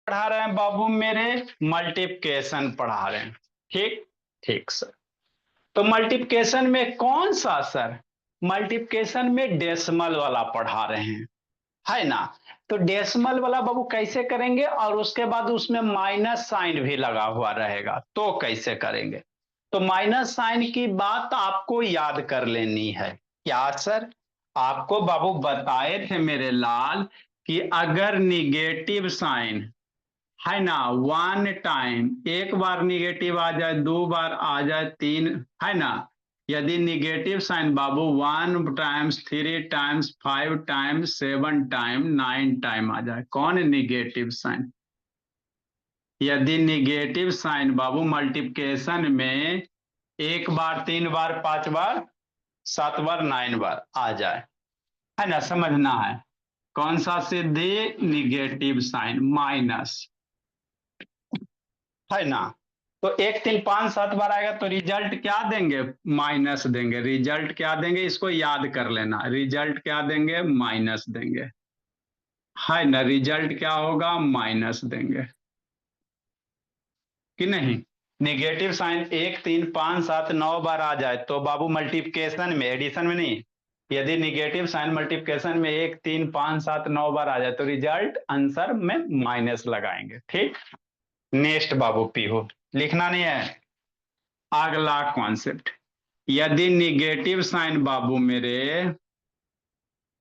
पढ़ा रहे हैं बाबू मेरे, मल्टीप्लिकेशन पढ़ा रहे हैं। ठीक ठीक सर। तो मल्टीप्लिकेशन में कौन सा सर? मल्टीप्लिकेशन में डेसिमल वाला पढ़ा रहे हैं, है ना। तो डेसिमल वाला बाबू कैसे करेंगे, और उसके बाद उसमें माइनस साइन भी लगा हुआ रहेगा, तो कैसे करेंगे? तो माइनस साइन की बात आपको याद कर लेनी है। क्या सर? आपको बाबू बताए थे मेरे लाल कि अगर निगेटिव साइन है ना, वन टाइम, एक बार निगेटिव आ जाए, दो बार आ जाए, तीन, है ना। यदि निगेटिव साइन बाबू one times, three times, five times, seven time, nine time आ जाए, कौन निगेटिव साइन? यदि निगेटिव साइन बाबू मल्टीप्लिकेशन में एक बार, तीन बार, पांच बार, सात बार, नाइन बार आ जाए, है ना, समझना है। कौन सा सिद्धि? निगेटिव साइन, माइनस, है ना। तो एक, तीन, पांच, सात बार आएगा तो रिजल्ट क्या देंगे? माइनस देंगे। रिजल्ट क्या देंगे? इसको याद कर लेना, रिजल्ट क्या देंगे? माइनस देंगे, है ना। रिजल्ट क्या होगा? माइनस देंगे कि नहीं। निगेटिव साइन एक, तीन, पांच, सात, नौ बार आ जाए तो बाबू मल्टीप्लिकेशन में, एडिशन में नहीं, यदि निगेटिव साइन मल्टीप्लिकेशन में एक, तीन, पांच, सात, नौ बार आ जाए तो रिजल्ट आंसर में माइनस लगाएंगे। ठीक। नेक्स्ट बाबू पीहू, लिखना नहीं है। अगला कॉन्सेप्ट, यदि निगेटिव साइन बाबू मेरे,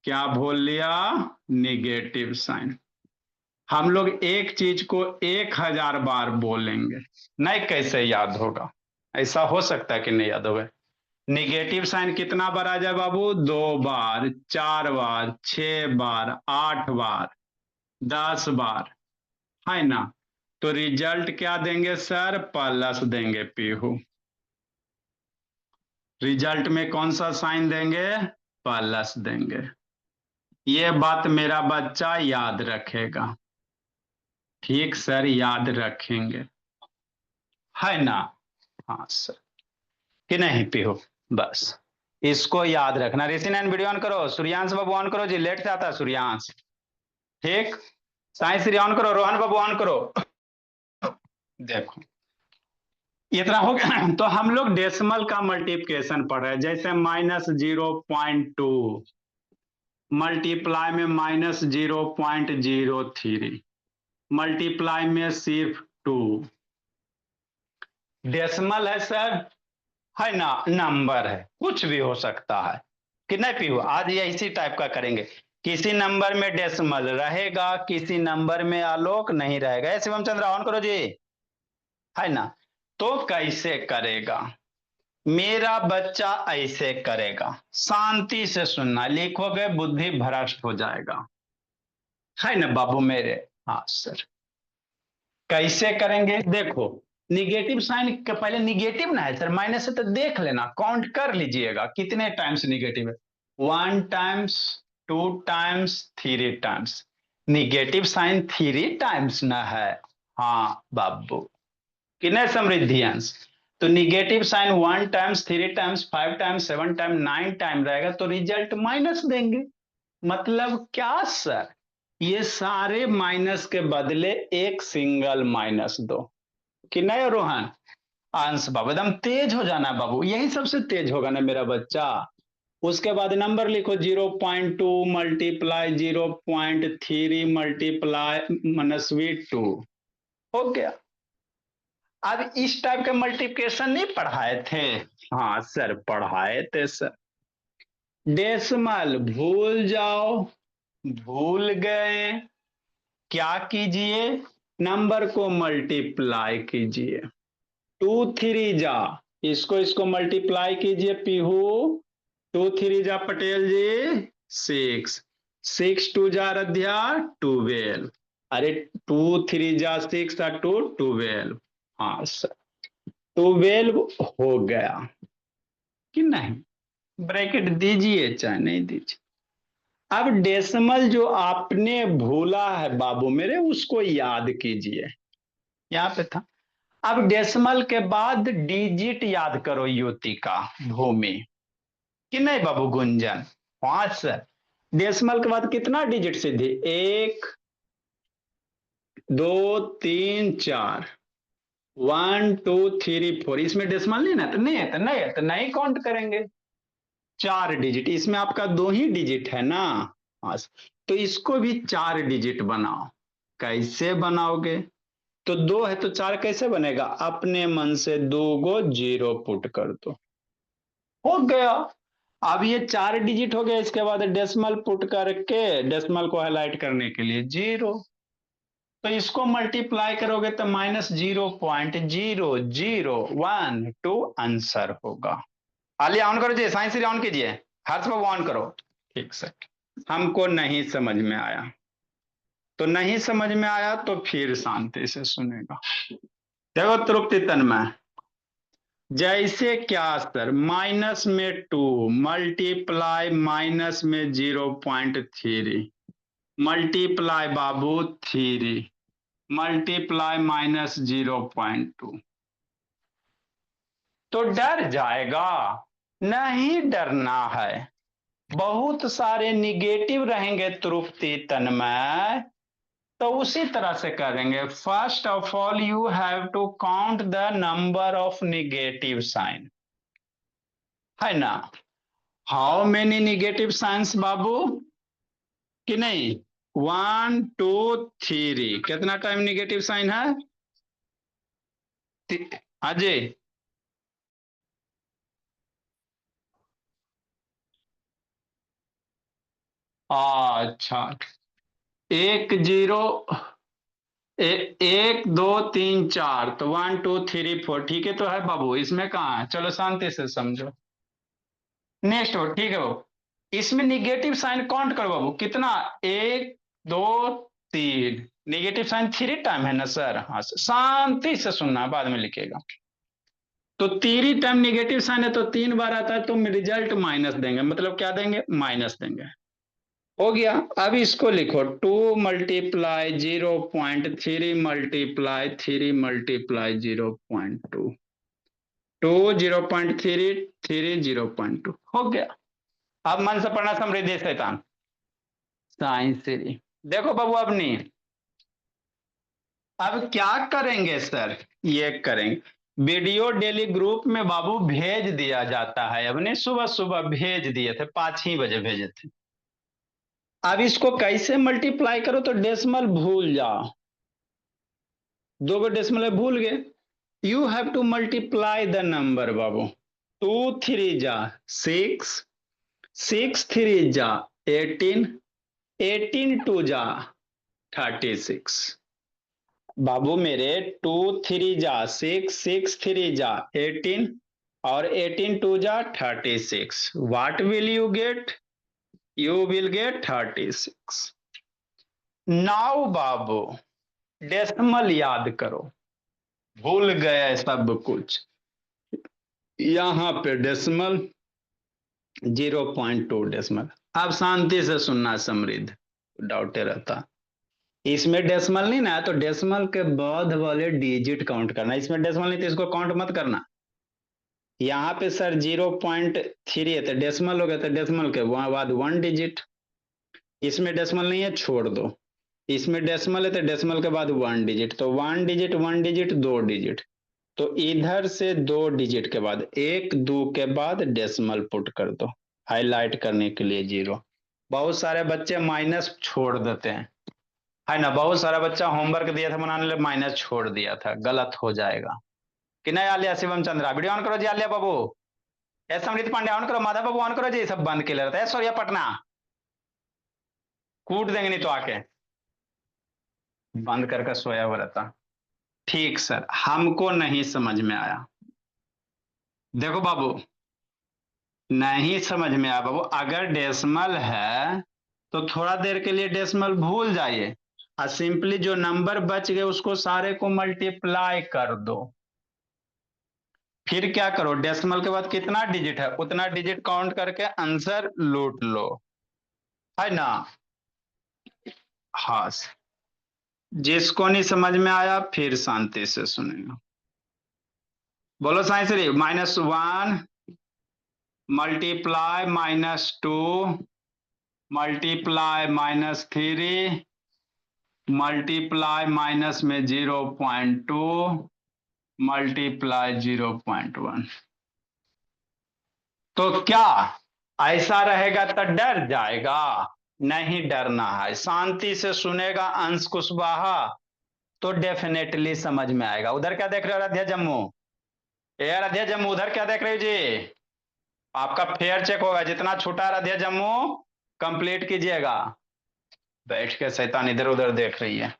क्या बोल लिया? Negative sign. हम लोग एक चीज को 1000 बार बोलेंगे, नहीं कैसे याद होगा? ऐसा हो सकता है कि नहीं याद होगा? निगेटिव साइन कितना बार आ जाए बाबू? दो बार, चार बार, छह बार, आठ बार, 10 बार, है ना। तो रिजल्ट क्या देंगे सर? प्लस देंगे पीहू। रिजल्ट में कौन सा साइन देंगे? प्लस देंगे। ये बात मेरा बच्चा याद रखेगा। ठीक सर, याद रखेंगे, है ना। हाँ सर, कि नहीं पीहू? बस इसको याद रखना। ऋषि नैन वीडियो ऑन करो, सूर्यांश बाबू ऑन करो जी, लेट से आता है सूर्यांश। ठीक। साई श्री ऑन करो, रोहन बाबू ऑन करो। देखो इतना हो गया। तो हम लोग डेसिमल का मल्टीप्लिकेशन पढ़ रहे हैं, जैसे -0.2 मल्टीप्लाई में -0.03, मल्टीप्लाई में सिर्फ टू। डेसिमल है सर, है ना, नंबर है, कुछ भी हो सकता है कि नहीं पीहू। आज ये इसी टाइप का करेंगे, किसी नंबर में डेसिमल रहेगा, किसी नंबर में आलोक नहीं रहेगा। ऐसे शिवम चंद्र ऑन करो जी, है ना। तो कैसे करेगा मेरा बच्चा? ऐसे करेगा, शांति से सुनना, लिखोगे बुद्धि भ्रष्ट हो जाएगा, है ना बाबू मेरे। हाँ सर, कैसे करेंगे? देखो, निगेटिव साइन के पहले निगेटिव ना है सर, माइनस से तो देख लेना, काउंट कर लीजिएगा कितने टाइम्स निगेटिव है। One times, two times, three times. Negative sine three times ना है। हाँ बाबू, कितने समृद्धि अंश? तो negative sine one times, three times, five times, seven time, nine time रहेगा तो रिजल्ट माइनस देंगे। मतलब क्या सर? ये सारे माइनस के बदले एक सिंगल माइनस दो, कि नहीं रोहन? अंश बाबू एकदम तेज हो जाना बाबू, यही सबसे तेज होगा ना मेरा बच्चा। उसके बाद नंबर लिखो, 0.2 मल्टीप्लाई 0.3 मल्टीप्लाई मनस्वी टू, हो गया। अब इस टाइप के मल्टीप्लिकेशन नहीं पढ़ाए थे? हाँ सर पढ़ाए थे सर। डेसिमल भूल जाओ, भूल गए, क्या कीजिए? नंबर को मल्टीप्लाई कीजिए। टू थ्री जा, इसको इसको मल्टीप्लाई कीजिए पीहू। टू थ्री जा पटेल जी, सिक्स, सिक्स टू जा रध्या, 12। अरे टू थ्री जा सिक्स, टू 12। हाँ सर, 12 हो गया कि नहीं? ब्रैकेट दीजिए चाहे नहीं दीजिए। अब डेसिमल जो आपने भूला है बाबू मेरे, उसको याद कीजिए, यहाँ पे था। अब डेसिमल के बाद डिजिट याद करो, युति का, भूमि, कि नहीं बाबू गुंजन? 5 सर। डेसिमल के बाद कितना डिजिट सिद्धि? एक, 2 3 4, 1 2 3 4, इसमें डेसिमल नहीं ना, तो नहीं काउंट करेंगे। 4 डिजिट, इसमें आपका 2 ही डिजिट है ना। हाँ, तो इसको भी 4 डिजिट बनाओ। कैसे बनाओगे? तो 2 है तो 4 कैसे बनेगा? अपने मन से 2 गो जीरो पुट कर दो, हो गया। अब ये 4 डिजिट हो गया, इसके बाद डेसिमल पुट करके, डेसिमल को हाईलाइट करने के लिए जीरो, तो इसको मल्टीप्लाई करोगे तो -0.0001 2 आंसर होगा। आलिए ऑन करो जी, साइंस ऑन कीजिए, हर्ष बाबू ऑन करो। ठीक से, हमको नहीं समझ में आया तो नहीं समझ में आया तो फिर शांति से सुनेगा। देखो तृप्ति तन्मय, जैसे क्या सर, माइनस में 2 मल्टीप्लाई माइनस में 0.3 मल्टीप्लाई बाबू 3 मल्टीप्लाई -0.2, तो डर जाएगा? नहीं डरना है। बहुत सारे निगेटिव रहेंगे तृप्ति तन्मय, तो उसी तरह से करेंगे। First of all you have to count the number of negative sign, है ना। हाउ मेनी निगेटिव साइंस बाबू, कि नहीं? 1 2 3, कितना टाइम निगेटिव साइन है? अजय, अच्छा, एक जीरो, 1 2 3 4, तो 1 2 3 4, ठीक है तो है बाबू, इसमें कहाँ है? चलो शांति से समझो। नेक्स्ट हो, ठीक है बाबू, इसमें निगेटिव साइन काउंट करो बाबू, कितना? 1 2 3, निगेटिव साइन 3 टाइम है ना सर। हाँ, शांति से सुनना, बाद में लिखेगा। तो 3 टाइम निगेटिव साइन है तो 3 बार आता है, तो रिजल्ट माइनस देंगे, मतलब क्या देंगे? माइनस देंगे। हो गया। अब इसको लिखो, 2 × 0.3 × 3 × 0.2, 2 0.3 3 0.2, हो गया। अब मन से पढ़ना समृद्धि शैतान साइंस से। देखो बाबू, अब नहीं, अब क्या करेंगे सर? ये करेंगे, वीडियो डेली ग्रुप में बाबू भेज दिया जाता है, अपने सुबह सुबह भेज दिए थे, 5 ही बजे भेजे थे। अब इसको कैसे मल्टीप्लाई करो? तो डेसिमल भूल जाओ, 2 गो डेसिमल भूल गए। You have to multiply the number बाबू। 2 3 जा 6, 6 3 जा 18, 18 2 जा 36। बाबू मेरे, 2 3 जा 6, 6 3 जा 18, और 18 2 जा 36, what will you get? You will get 36। Now Babu, decimal याद करो, भूल गए सब कुछ। यहां पे डेसिमल 0.2 डेसिमल। अब शांति से सुनना समृद्ध, डाउटे रहता, इसमें डेसिमल नहीं ना, तो डेसिमल के बाद वाले डिजिट काउंट करना, इसमें डेसिमल नहीं तो इसको काउंट मत करना। यहाँ पे सर 0.3 है तो डेसिमल हो गया, तो डेसिमल के बाद 1 डिजिट, इसमें डेसिमल नहीं है, छोड़ दो। इसमें डेसिमल है तो डेसिमल के बाद 1 डिजिट, तो 1 डिजिट 1 डिजिट 2 डिजिट, तो इधर से 2 डिजिट के बाद 1 2 के बाद डेसिमल पुट कर दो, हाईलाइट करने के लिए जीरो। बहुत सारे बच्चे माइनस छोड़ देते हैं, है ना। बहुत सारा बच्चा होमवर्क दिया था बनाने लिए, माइनस छोड़ दिया था, गलत हो जाएगा कि नहीं। आलिया शिवम चंद्रा, वीडियो ऑन करो जी। आलिया बाबू, एस समृद्ध पांडे ऑन करो, माधव बाबू ऑन करो जी, सब बंद के लिए रहता है। सोरिया पटना, कूट देंगे नहीं तो आके, बंद करके सोया हुआ रहता। ठीक सर, हमको नहीं समझ में आया। देखो बाबू, नहीं समझ में आया बाबू, अगर डेसिमल है तो थोड़ा देर के लिए डेसिमल भूल जाइए, और सिंपली जो नंबर बच गए उसको सारे को मल्टीप्लाई कर दो। फिर क्या करो, डेसिमल के बाद कितना डिजिट है उतना डिजिट काउंट करके आंसर लूट लो, है ना। हाँ, जिसको नहीं समझ में आया फिर शांति से सुनेगा। बोलो साइंस रे, -1 मल्टीप्लाई -2 मल्टीप्लाई -3 मल्टीप्लाई माइनस में 0.2 मल्टीप्लाई 0.1। तो क्या ऐसा रहेगा तो डर जाएगा? नहीं डरना है, शांति से सुनेगा अंश कुशवाहा तो डेफिनेटली समझ में आएगा। उधर क्या देख रहे हो राधे जम्मू? ए राधे जम्मू, उधर क्या देख रहे हो जी? आपका फेयर चेक होगा, जितना छूटा राधे जम्मू कंप्लीट कीजिएगा। बैठ के शैतान इधर उधर देख रही है।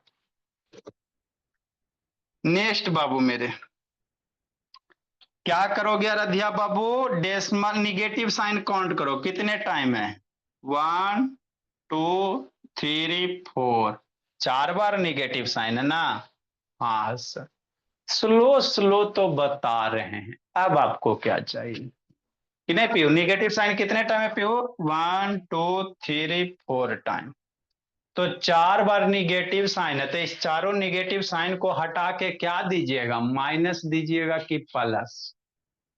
नेक्स्ट बाबू मेरे, क्या करोगे आराध्या बाबू? डेसिमल निगेटिव साइन काउंट करो, कितने टाइम है? 1 2 3 4, 4 बार निगेटिव साइन है ना? हाँ सर, स्लो स्लो तो बता रहे हैं, अब आपको क्या चाहिए? कितने पीयू निगेटिव साइन कितने टाइम है पीयू? 1 2 3 4 टाइम। तो 4 बार निगेटिव साइन है, तो इस चारों निगेटिव साइन को हटा के क्या दीजिएगा? माइनस दीजिएगा कि प्लस?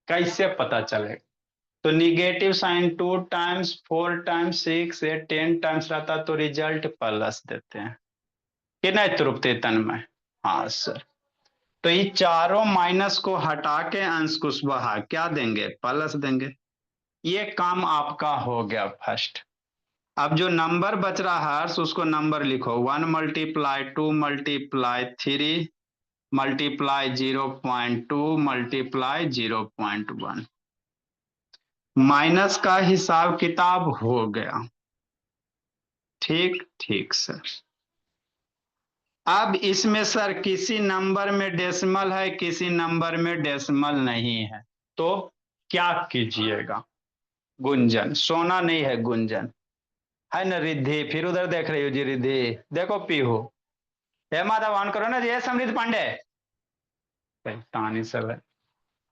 कैसे पता चलेगा? तो negative sign 2 times 4 times 6 8 10 times रहता तो रिजल्ट प्लस देते हैं कि नहीं तृप्ति तन्मय? हाँ सर। तो ये चारों माइनस को हटा के अंश कुशवाहा क्या देंगे? प्लस देंगे। ये काम आपका हो गया फर्स्ट। अब जो नंबर बच रहा है हर्ष, उसको नंबर लिखो। 1 × 2 × 3 मल्टीप्लाई 0.2 मल्टीप्लाई 0.1। माइनस का हिसाब किताब हो गया। ठीक ठीक सर। अब इसमें सर किसी नंबर में डेसिमल है, किसी नंबर में डेसिमल नहीं है, तो क्या कीजिएगा? गुंजन, सोना नहीं है गुंजन है ना? रिद्धि फिर उधर देख रही हो जी? रिद्धि देखो पीहू, हे माधव ऑन करो ना जी। हे समृद्ध पांडे, शैतानी सब है।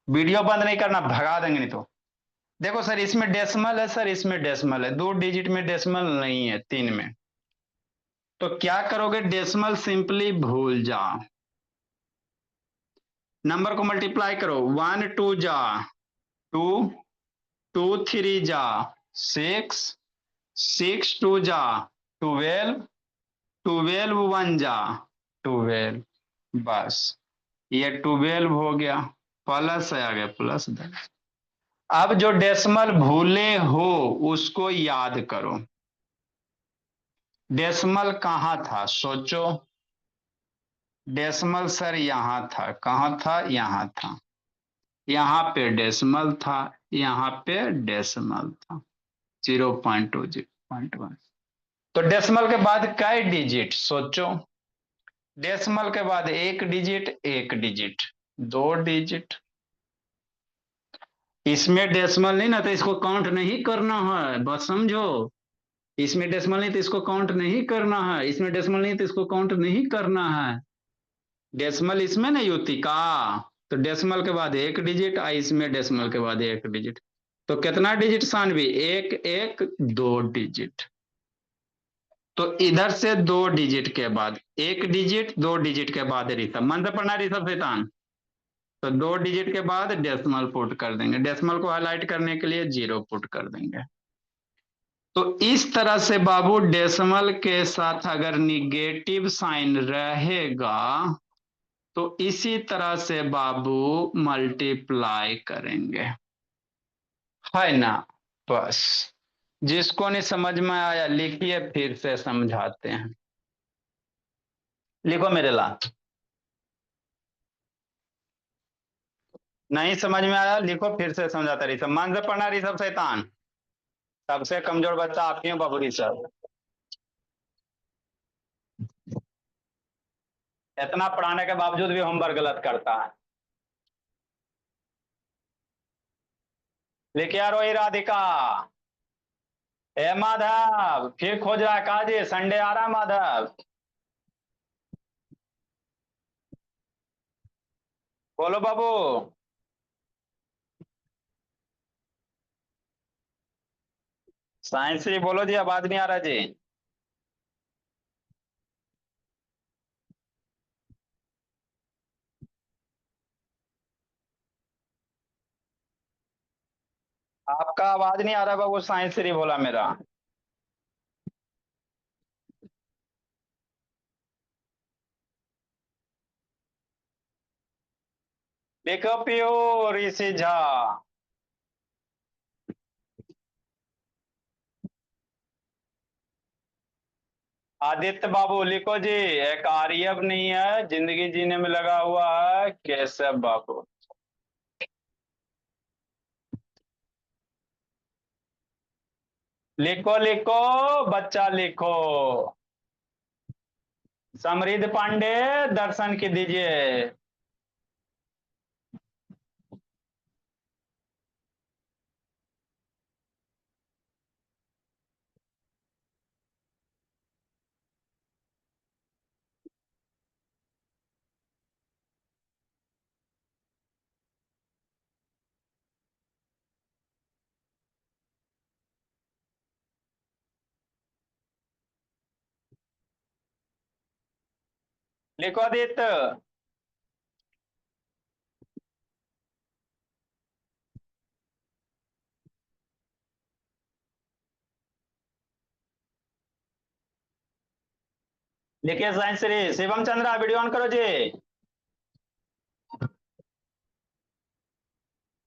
वीडियो बंद नहीं करना, भगा देंगे नहीं तो। देखो सर, इसमें डेसिमल है सर, इसमें डेसिमल है, 2 डिजिट में डेसिमल नहीं है, 3 में। तो क्या करोगे? डेसिमल सिंपली भूल जाओ, नंबर को मल्टीप्लाई करो। 1 2 जा 2, 2 3 जा 6, 6 2 जा 12, 12 1 जा 12। बस ये 12 हो गया, प्लस है, आ गया प्लस 10। अब जो डेसिमल भूले हो उसको याद करो। डेसिमल कहाँ था सोचो? डेसिमल सर यहाँ था, कहाँ था? यहाँ था। यहाँ पे डेसिमल था, यहाँ पे डेसिमल था। 0.2 0.1। तो डेसिमल के बाद कई डिजिट सोचो? डेसिमल के बाद एक डिजिट, एक डिजिट, 2 डिजिट। इसमें डेसिमल नहीं ना, तो इसको काउंट नहीं करना है, बस समझो। इसमें डेसिमल नहीं तो इसको काउंट नहीं करना है, इसमें डेसिमल नहीं तो इसको काउंट नहीं करना है। डेसिमल इसमें नहीं होती का? तो डेसिमल के बाद एक डिजिट, इसमें डेसिमल के बाद एक डिजिट। तो कितना डिजिट सानवी? एक एक 2 डिजिट। तो इधर से 2 डिजिट के बाद एक डिजिट, 2 डिजिट के बाद ऋषभ, मन से पढ़ना ऋषभ शैतान। तो 2 डिजिट के बाद डेसिमल पुट कर देंगे, डेसिमल को हाईलाइट करने के लिए 0 पुट कर देंगे। तो इस तरह से बाबू डेसिमल के साथ अगर निगेटिव साइन रहेगा तो इसी तरह से बाबू मल्टीप्लाई करेंगे, है ना? बस जिसको नहीं समझ में आया लिखिए, फिर से समझाते हैं। लिखो मेरे लाल। नहीं समझ में आया लिखो, फिर से समझाता ऋषभ, मन से पढ़ना ऋषभ शैतान। सबसे कमजोर बच्चा आप ही हो बाबू ऋषभ। इतना पढ़ाने के बावजूद भी होमवर्क गलत करता है। लिखिए यारो ये राधिका। ए माधव फिर खोज रहा है काजी, संडे आ रहा है माधव। बोलो बाबू। साइंस जी बोलो जी, आवाज नहीं आ रहा जी। आपका आवाज नहीं आ रहा बाबू, साइंस श्री बोला मेरा। लिखो पीयू ऋषि झा। आदित्य बाबू लिखो जी। एक आर्यव नहीं है, जिंदगी जीने में लगा हुआ है, केशव बाबू। लिखो लिखो बच्चा लिखो। समृद्ध पांडे दर्शन की दीजिए। लिखो आदित्य। लिखिए science Shri Shivam Chandra, video on करो जी।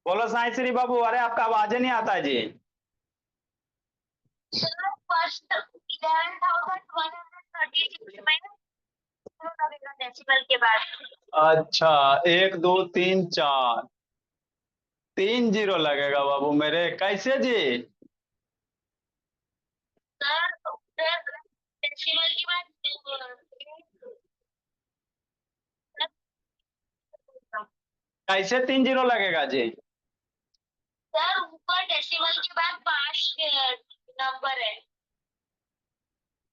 बोलो साइंस श्री बाबू, अरे आपका आवाज ही नहीं आता है जी। फर्स्ट 11,136 डेसिमल के बाद। अच्छा, 1 2 3 4, 3 जीरो लगेगा बाबू मेरे, कैसे जी? सर डेसिमल के बाद कैसे 3 जीरो लगेगा जी? सर ऊपर डेसिमल के बाद 5 नंबर है।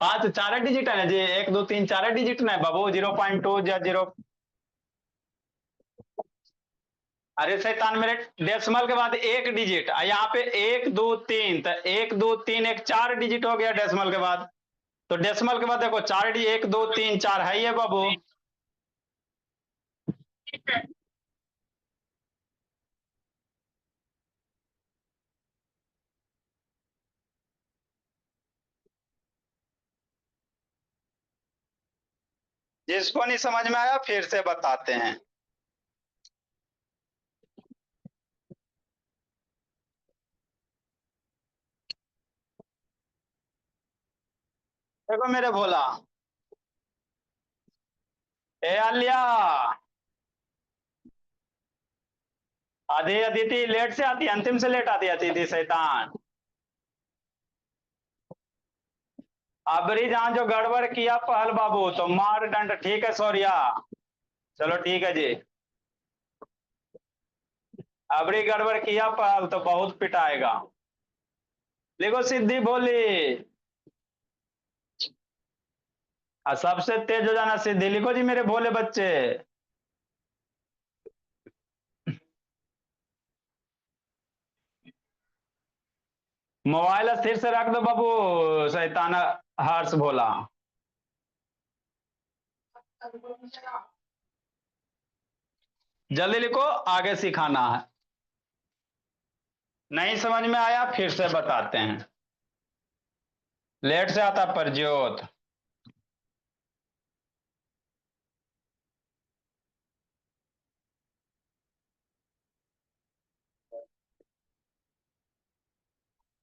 हाँ तो 4 डिजिट है ना जी, 1 2 3 4 डिजिट ना है बाबू, 0.2 या 0। अरे शैतान मेरे, डेसिमल के बाद 1 डिजिट, यहाँ पे 1 2 3, तो 1 2 3 एक 4 डिजिट हो गया डेसिमल के बाद। तो डेसिमल के बाद देखो 4 डिजिट, 1 2 3 4 है ये बाबू। जिसको नहीं समझ में आया फिर से बताते हैं। देखो मेरे भोला, ए आलिया, आधी अदिति लेट से आती है, अंतिम से लेट आती है अदिति शैतान। अबरी जहां जो गड़बड़ किया पहल बाबू तो मार दंड, ठीक है सौरिया। चलो ठीक है जी। अबरी गड़बड़ किया पहल तो बहुत पिटाएगा। लिखो सिद्धि बोली। सबसे तेज हो जाना सिद्धि, लिखो जी मेरे भोले बच्चे। मोबाइल स्थिर से रख दो बाबू, शैतान हर्ष भोला। जल्दी लिखो, आगे सिखाना है। नहीं समझ में आया फिर से बताते हैं। लेट से आता प्रज्योत।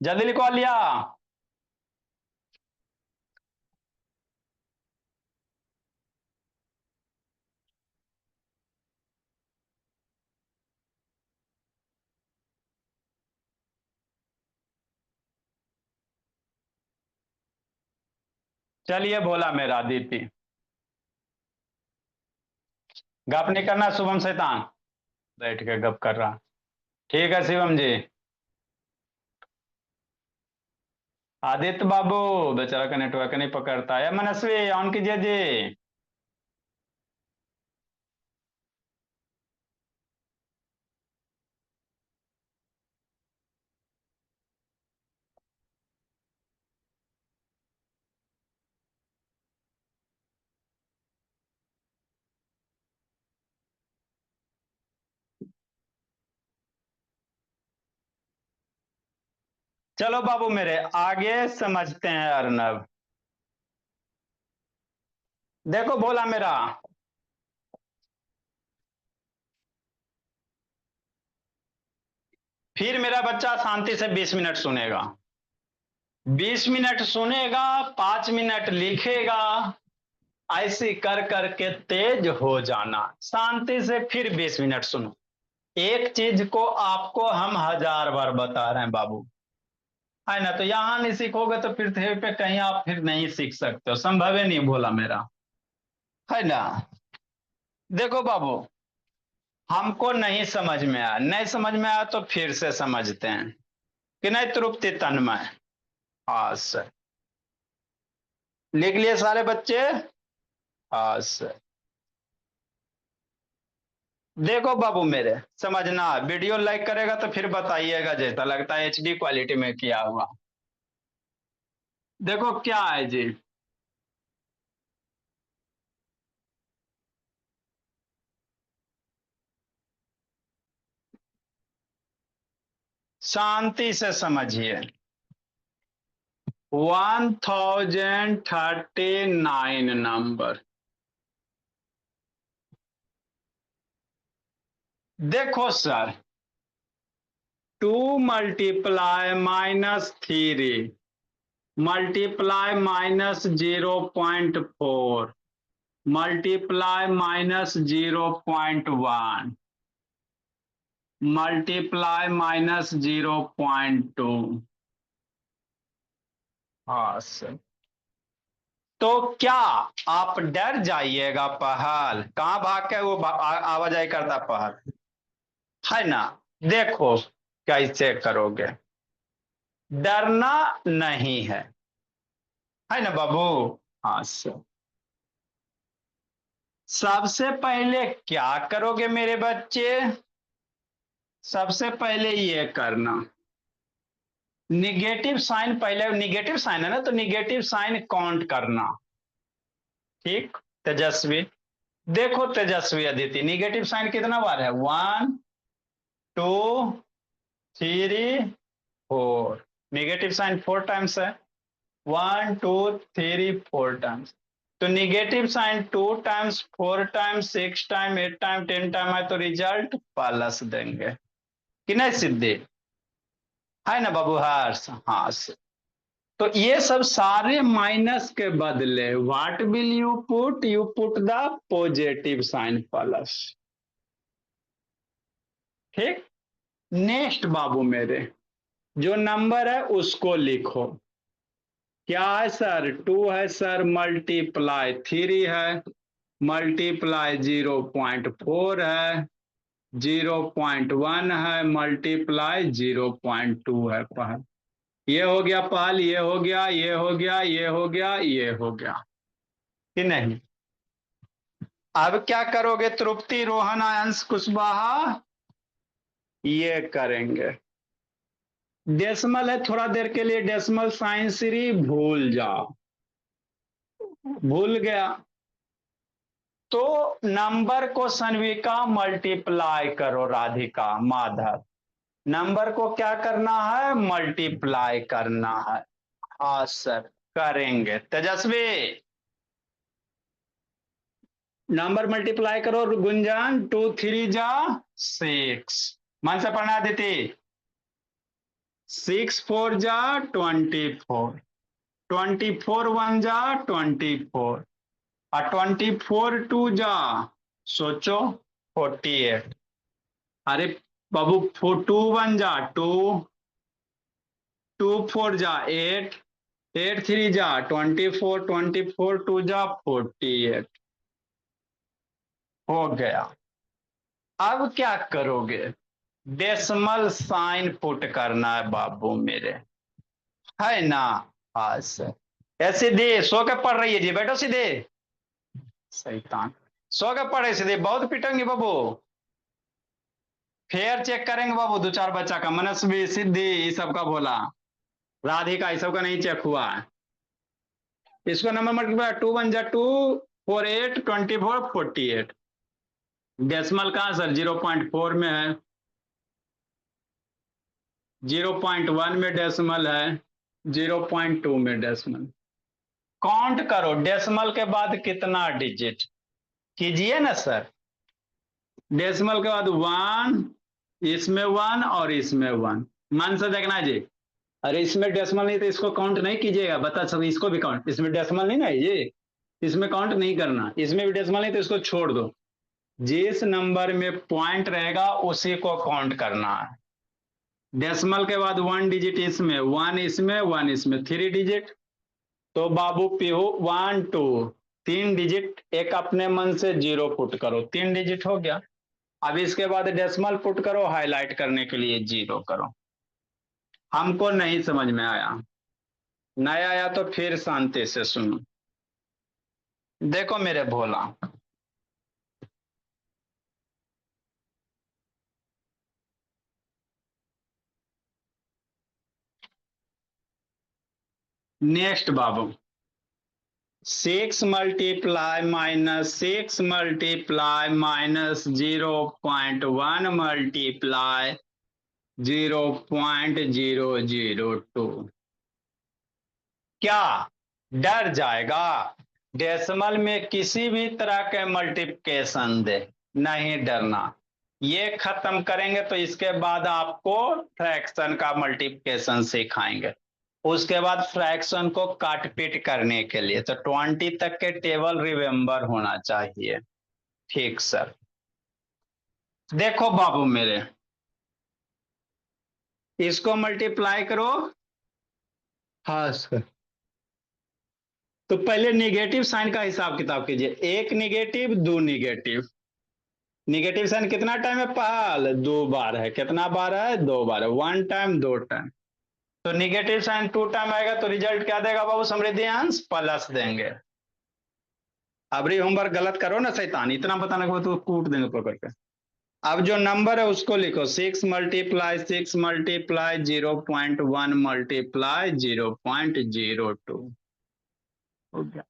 जल्दी लिखो लिया। चलिए भोला मेरा दीदी, गप नहीं करना शुभम शैतान, बैठ के गप कर रहा। ठीक है शिवम जी। आदित्य बाबू बेचारा का नेटवर्क नहीं पकड़ता है, मनस्वी ऑन कीजिए जी। चलो बाबू मेरे आगे समझते हैं अर्नब। देखो भोला मेरा, फिर मेरा बच्चा शांति से 20 मिनट सुनेगा, 20 मिनट सुनेगा, 5 मिनट लिखेगा, ऐसे कर करके तेज हो जाना। शांति से फिर 20 मिनट सुनो। एक चीज को आपको हम 1000 बार बता रहे हैं बाबू, है ना। तो यहां नहीं सीखोगे तो फिर पे कहीं आप फिर नहीं सीख सकते हो, संभव ही नहीं बोला मेरा, है ना। देखो बाबू, हमको नहीं समझ में आया, नहीं समझ में आया तो फिर से समझते हैं कि नहीं तृप्ति तन्मय। हाँ सर, लिख लिए सारे बच्चे। हाँ सर। देखो बाबू मेरे, समझना, वीडियो लाइक करेगा तो फिर बताइएगा जैसा लगता है एचडी क्वालिटी में किया हुआ। देखो क्या है जी, शांति से समझिए। 1039 नंबर। देखो सर, 2 × -3 मल्टीप्लाई -0.4 मल्टीप्लाई -0.1 मल्टीप्लाई -0.2। हाँ सर। तो क्या आप डर जाइएगा पहल, कहां भाग के वो आवाजाही करता पहल, है ना। देखो कैसे करोगे, डरना नहीं है ना बाबू। हाँ सर। सबसे पहले क्या करोगे मेरे बच्चे, सबसे पहले ये करना, निगेटिव साइन, पहले निगेटिव साइन है ना तो निगेटिव साइन काउंट करना। ठीक तेजस्वी, देखो तेजस्वी अदिति, निगेटिव साइन कितना बार है, 1 2 3 4। निगेटिव साइन 4 टाइम्स है, 1 2 3 4 टाइम्स। तो negative sign 2 times 4 times 6 time 8 time 10 time है तो रिजल्ट प्लस देंगे कि नहीं सिद्धि, है ना बाबू हर्ष। हाँ तो ये सब सारे माइनस के बदले what will you put the positive sign plus. ठीक। नेक्स्ट बाबू मेरे, जो नंबर है उसको लिखो। क्या है सर, 2 है सर, मल्टीप्लाई 3 है, मल्टीप्लाई 0.4 है, 0.1 है, मल्टीप्लाई 0.2 है। पहल ये हो गया, पहल ये हो गया, ये हो गया, ये हो गया, ये हो गया कि नहीं। अब क्या करोगे तृप्ति रोहन अंश कुशवाहा, ये करेंगे। डेसिमल है, थोड़ा देर के लिए डेसिमल साइन श्री भूल जाओ, भूल गया। तो नंबर को सन्विका मल्टीप्लाई करो, राधिका माधव, नंबर को क्या करना है, मल्टीप्लाई करना है। हाँ सर, करेंगे तेजस्वी। नंबर मल्टीप्लाई करो गुंजन, 2 3 जा 6, मन से पढ़ना देती, 6 4 जा 24, 24 1 जा 24, और 24 2 जा, सोचो, 48। अरे बाबू, 4 2 1 जा 2, 2 4 जा 8, 8 3 जा 24, 24 2 जा 48। हो गया। अब क्या करोगे, डेसिमल साइन पुट करना है बाबू मेरे, है ना। हाँ सर। ए सीधे सो के पढ़ रही है जी, बैठो सीधे, शैतान, सो के पढ़े सीधे, बहुत पिटेंगे बाबू। फेयर चेक करेंगे बाबू, 2 4 बच्चा का, मनस्वी सिद्धि ये सबका बोला, राधिका ये सबका नहीं चेक हुआ है। इसको नंबर मल्टीप्लाई, 2 1 जा 2, 4 8 24 48। डेसिमल कहाँ सर, 0.4 में है, 0.1 में डेसिमल है, 0.2 में डेसिमल। काउंट करो डेसिमल के बाद कितना डिजिट, कीजिए ना सर। डेसिमल के बाद 1 इसमें 1 और इसमें 1, मन से देखना जी। अरे इसमें डेसिमल नहीं तो इसको काउंट नहीं कीजिएगा, बता सब इसको भी काउंट, इसमें डेसिमल नहीं ना है ये, इसमें काउंट नहीं करना, इसमें भी डेसिमल नहीं तो इसको छोड़ दो। जिस नंबर में पॉइंट रहेगा उसी को काउंट करना है। डेसिमल के बाद 1 डिजिट इसमें, 1 इसमें, 1 इसमें, 3 डिजिट। तो बाबू पीहू 1 2 3 डिजिट, एक अपने मन से 0 पुट करो, 3 डिजिट हो गया। अब इसके बाद डेसिमल पुट करो, हाईलाइट करने के लिए 0 करो। हमको नहीं समझ में आया, नहीं आया तो फिर शांति से सुनो। देखो मेरे भोला, नेक्स्ट बाबू, 6 multiply minus 6 multiply minus 0.1 multiply 0.002। क्या डर जाएगा? डेसिमल में किसी भी तरह के मल्टीप्लिकेशन दे, नहीं डरना। ये खत्म करेंगे तो इसके बाद आपको फ्रैक्शन का मल्टीप्लिकेशन सिखाएंगे। उसके बाद फ्रैक्शन को काट पीट करने के लिए तो 20 तक के टेबल रिमेंबर होना चाहिए। ठीक सर। देखो बाबू मेरे, इसको मल्टीप्लाई करो। हाँ सर। तो पहले निगेटिव साइन का हिसाब किताब कीजिए, एक निगेटिव दो निगेटिव। निगेटिव साइन कितना टाइम है पहल? 2 बार है। कितना बार है? 2 बार है। 1 टाइम 2 टाइम। तो निगेटिव साइन 2 टाइम आएगा तो रिजल्ट क्या देगा बाबू? समृद्धि अंश प्लस देंगे। अबरी होमवर्क गलत करो ना शैतान, इतना बताने के बाद तो कूट देंगे पकड़ के। अब जो नंबर है उसको लिखो, 6 मल्टीप्लाई 0.1 मल्टीप्लाई 0.02 हो गया।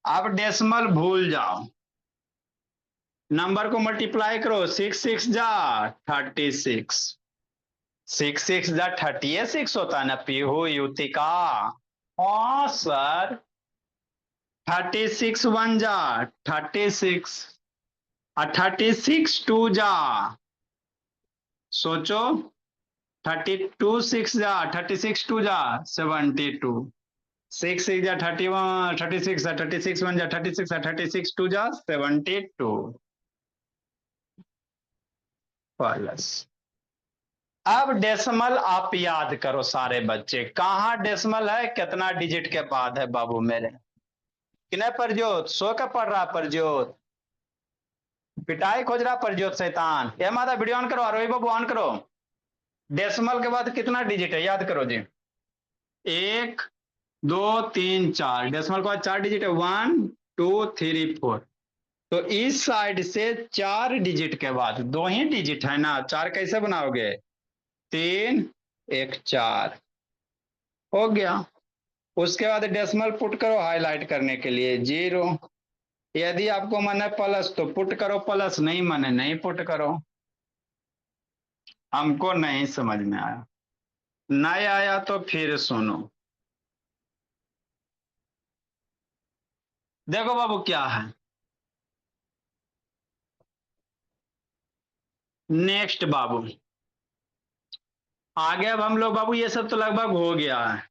अब डेसिमल भूल जाओ, नंबर को मल्टीप्लाई करो। 6 6 जा 36, 6 6 जा 36 होता है ना पीहू युतिका? हाँ सर। 36 1 जा 36, और 36 2 जा, सोचो, 32 6 जा 36 2 जा 72, 6 6 जा 31, 36 36 1 जा 36, 36 2 जा 72 प्लस। अब डेसिमल आप याद करो सारे बच्चे, कहाँ डेसिमल है, कितना डिजिट के बाद है बाबू मेरे? किने परजोत सो का पढ़ रहा परजोत, पिटाई खोज रहा परजोत शैतान। ये माता वीडियो ऑन करो, आरोही बाबू ऑन करो। डेसिमल के बाद कितना डिजिट है याद करो जी? 1 2 3 4, डेसिमल के बाद 4 डिजिट है, 1 2 3 4। तो इस साइड से 4 डिजिट के बाद, दो ही डिजिट है ना, 4 कैसे बनाओगे? 3 1 4 हो गया। उसके बाद डेसिमल पुट करो हाईलाइट करने के लिए 0। यदि आपको मन है प्लस तो पुट करो प्लस, नहीं मन है नहीं पुट करो। हमको नहीं समझ में आया, नहीं आया तो फिर सुनो। देखो बाबू क्या है नेक्स्ट बाबू, आगे अब हम लोग बाबू, ये सब तो लगभग हो गया है।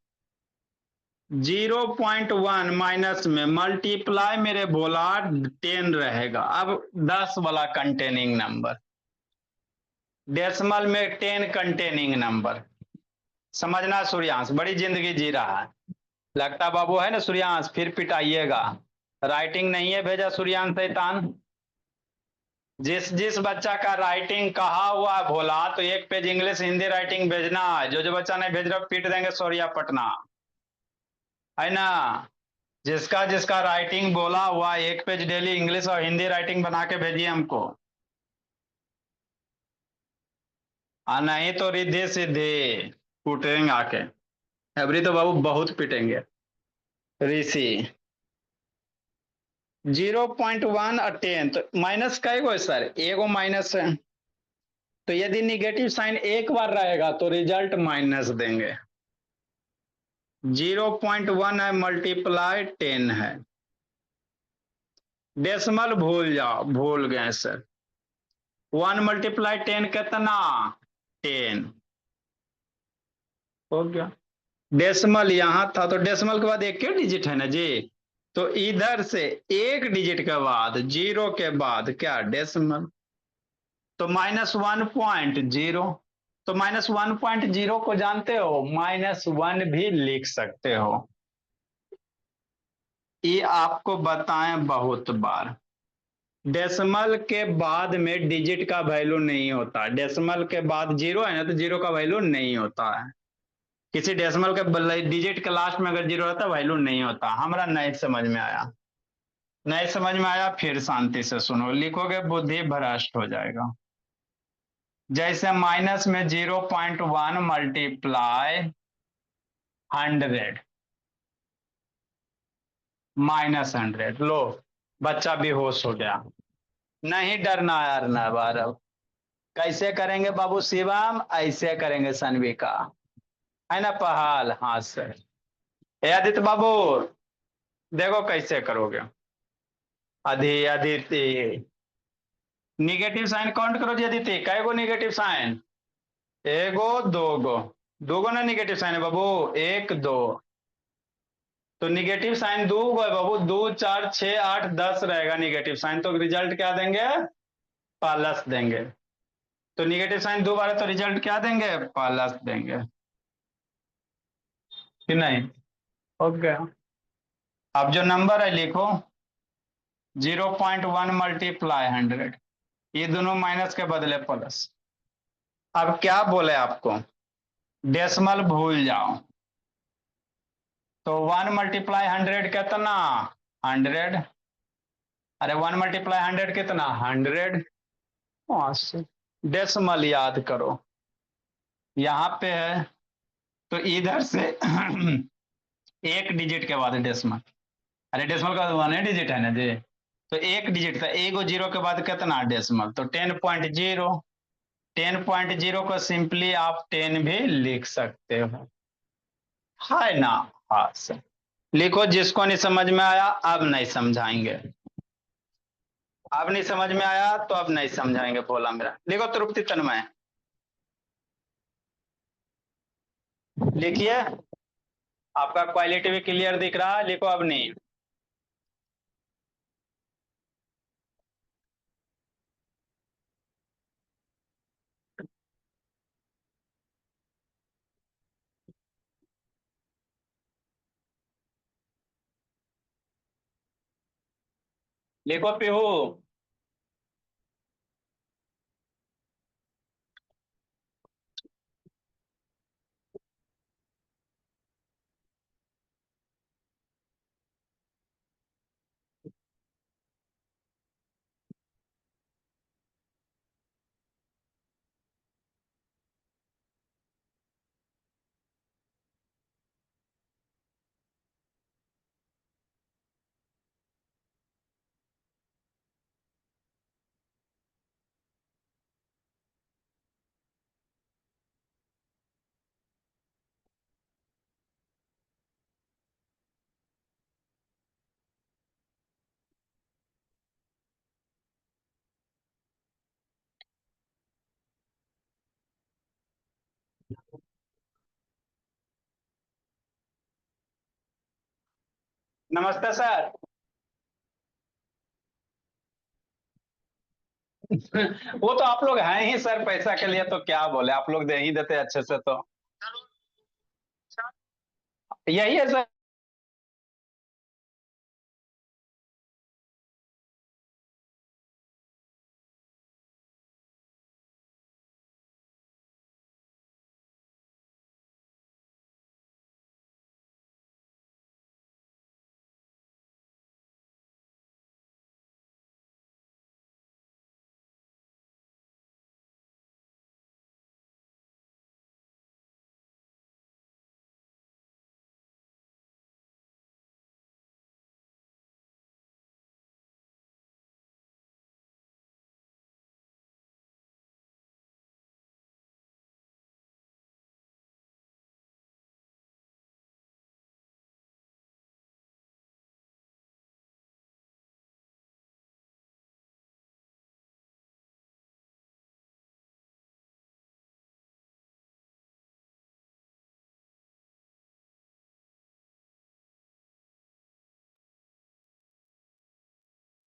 0.1 माइनस में मल्टीप्लाई मेरे बोला 10 रहेगा। अब 10 वाला कंटेनिंग नंबर, डेसिमल में 10 कंटेनिंग नंबर। समझना सूर्यांश, बड़ी जिंदगी जी रहा है लगता बाबू है ना सूर्यांश, फिर पिटाइएगा। राइटिंग नहीं है भेजा सूर्यांश शैतान। जिस जिस बच्चा का राइटिंग कहा हुआ है भोला, तो एक पेज इंग्लिश हिंदी राइटिंग भेजना है। जो जो बच्चा नहीं भेज रहा पीट देंगे सौरिया पटना, है ना? जिसका जिसका राइटिंग बोला हुआ, एक पेज डेली इंग्लिश और हिंदी राइटिंग बना के भेजिए हमको। नहीं तो रिद्धि सिद्धि कूटेंगे आके। एवरी तो बाबू बहुत पिटेंगे ऋषि। 0.1 और 10 तो माइनस का एगो सर, एगो माइनस है। तो यदि निगेटिव साइन एक बार रहेगा तो रिजल्ट माइनस देंगे। 0.1 है मल्टीप्लाई 10 है। डेसिमल भूल जाओ, भूल गए सर। 1 मल्टीप्लाई 10 कितना? 10। हो गया। डेसिमल यहां था तो डेसिमल के बाद एक के डिजिट है ना जी। तो इधर से एक डिजिट के बाद जीरो के बाद क्या डेसिमल। तो -1.0। तो -1.0 को जानते हो, -1 भी लिख सकते हो। ये आपको बताएं बहुत बार। डेसिमल के बाद में डिजिट का वैल्यू नहीं होता। डेसिमल के बाद जीरो है ना, तो जीरो का वैल्यू नहीं होता है। किसी डेसिमल के डिजिट के लास्ट में अगर जीरो रहता वैल्यू नहीं होता। हमारा नहीं समझ में आया? नहीं समझ में आया? फिर शांति से सुनो, लिखोगे बुद्धि भ्रष्ट हो जाएगा। जैसे माइनस में 0.1 मल्टीप्लाई 100, -100। लो, बच्चा बेहोश हो गया। नहीं डरना यार ना बार। कैसे करेंगे बाबू शिवम? ऐसे करेंगे सनविका, है ना पहाल? हाँ सर। ए आदित्य बाबू, देखो कैसे करोगे। अदिति, निगेटिव साइन काउंट करो जी। अदिति, कै गो निगेटिव साइन? एगो दोगो। दोगो ना निगेटिव साइन है बाबू, एक दो। तो निगेटिव साइन दो गो है बाबू, 2 4 6 8 10 रहेगा निगेटिव साइन। तो रिजल्ट क्या देंगे? प्लस देंगे। तो निगेटिव साइन दो बार है तो रिजल्ट क्या देंगे? प्लस देंगे कि नहीं? ओके। अब जो नंबर है लिखो, 0.1 मल्टीप्लाई 100। ये दोनों माइनस के बदले प्लस। अब क्या बोले आपको? डेसिमल भूल जाओ। तो 1 मल्टीप्लाई 100 कितना? 100। अरे 1 मल्टीप्लाई 100 कितना? 100। डेसिमल याद करो, यहाँ पे है तो इधर से एक डिजिट के बाद डेसिमल। अरे डेसिमल का वन डिजिट है ना जी। तो एक डिजिट था, एगो जीरो के बाद कितना डेसिमल? तो 10.0। 10.0 को सिंपली आप 10 भी लिख सकते हो, है ना? हाँ सर। लिखो, जिसको नहीं समझ में आया अब नहीं समझाएंगे। अब नहीं समझ में आया तो अब नहीं समझाएंगे, बोला मेरा। लिखो तृप्ति तन्मय, लिखिए। आपका क्वालिटी भी क्लियर दिख रहा है, लिखो अब नहीं। लिखो पीहू। नमस्ते सर। वो तो आप लोग हैं ही सर, पैसा के लिए तो क्या बोले, आप लोग दे ही देते अच्छे से तो। यही है सर।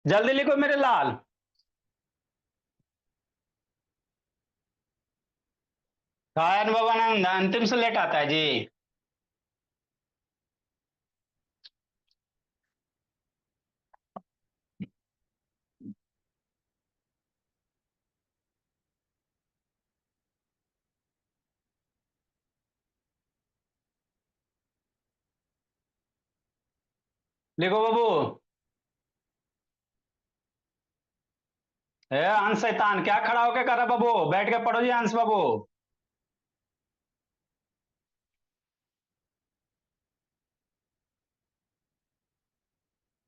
जल्दी लिखो मेरे लाल। काय बाबा ना अंतिम से लेट आता है जी। लिखो बाबू। ए अंश शैतान क्या खड़ा होके कर रहा बाबू, बैठ के पढ़ो जी अंश बाबू।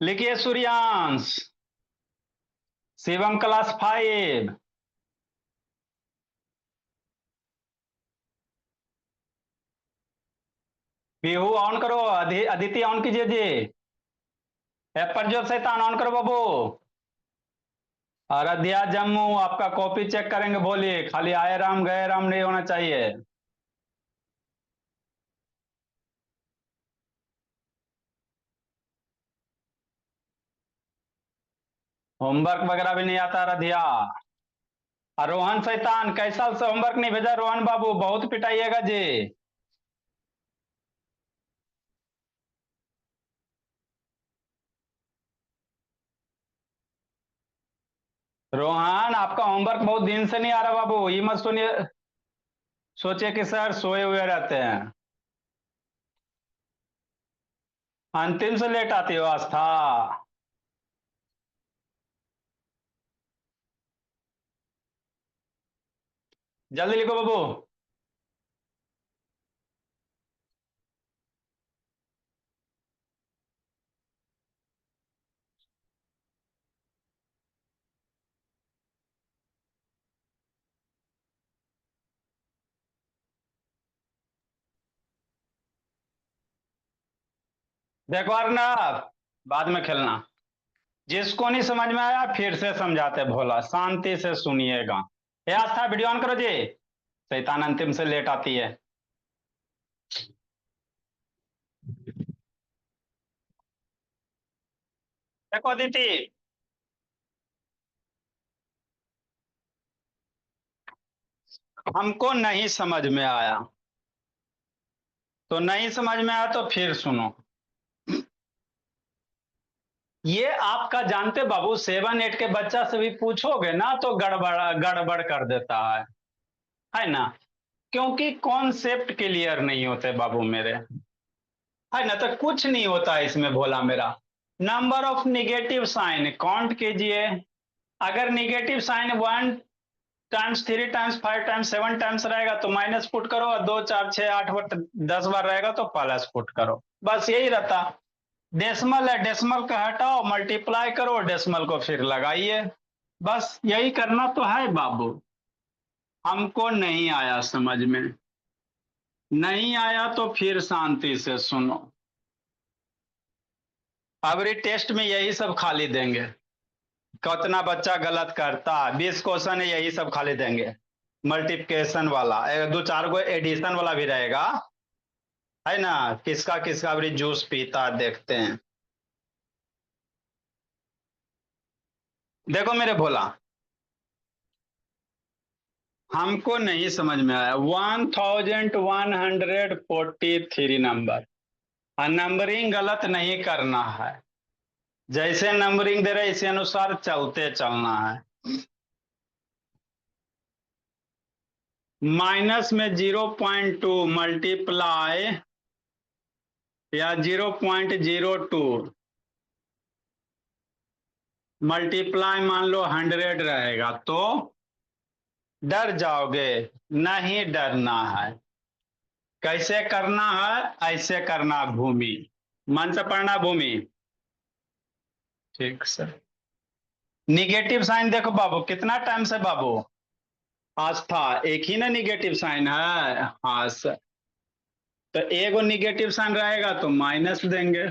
लिखिए सूर्यांश। शिवम क्लास 5। पीहू ऑन करो, अदिति ऑन कीजिए जी। परजोत शैतान ऑन करो बाबू। अयोध्या जम्मू आपका कॉपी चेक करेंगे, बोलिए खाली आए राम गए राम नहीं होना चाहिए। होमवर्क वगैरह भी नहीं आता रधिया। और रोहन शैतान कैसा से होमवर्क नहीं भेजा, रोहन बाबू बहुत पिटाइएगा जी। रोहन आपका होमवर्क बहुत दिन से नहीं आ रहा बाबू, ये मत सुनिए, सोचिए कि सर सोए हुए रहते हैं। अंतिम से लेट आती हो आस्था। जल्दी लिखो बाबू। देखो अर्नब, बाद में खेलना। जिसको नहीं समझ में आया फिर से समझाते भोला, शांति से सुनिएगा। ये आस्था वीडियो ऑन करो जी। शैतान अंतिम से लेट आती है। देखो अदिति, हमको नहीं समझ में आया तो नहीं समझ में आया तो फिर सुनो। ये आपका जानते बाबू, 7 8 के बच्चा से भी पूछोगे ना तो गड़बड़ गड़बड़ कर देता है ना। क्योंकि कॉन्सेप्ट क्लियर नहीं होते बाबू मेरे, है ना, तो कुछ नहीं होता इसमें भोला मेरा। Number of negative sign count कीजिए। अगर negative sign 1 times 3 times 5 times 7 times रहेगा तो माइनस पुट करो, और 2 4 6 8 बार 10 बार रहेगा तो प्लस पुट करो, बस यही रहता। डेसिमल है, डेसिमल का हटाओ, मल्टीप्लाई करो, डेसिमल को फिर लगाइए, बस यही करना तो है बाबू। हमको नहीं आया समझ में, नहीं आया तो फिर शांति से सुनो। अबरी टेस्ट में यही सब खाली देंगे, कितना बच्चा गलत करता है, 20 क्वेश्चन है यही सब खाली देंगे। मल्टीप्लिकेशन वाला 2 4 गो एडिशन वाला भी रहेगा, है ना। किसका किसका अबरी जूस पीता देखते हैं। देखो मेरे भोला, हमको नहीं समझ में आया 1143 नंबर, और नंबरिंग गलत नहीं करना है, जैसे नंबरिंग दे रहे इसी अनुसार चलते चलना है। माइनस में 0.2 मल्टीप्लाई या 0.02 मल्टीप्लाई मान लो 100 रहेगा तो डर जाओगे, नहीं डरना है। कैसे करना है, ऐसे करना भूमि, मन से पढ़ना भूमि। ठीक सर। निगेटिव साइन देखो बाबू कितना टाइम से बाबू, आस्था एक ही ना निगेटिव साइन है, हाँ सर। तो एगो निगेटिव साइन रहेगा तो माइनस देंगे,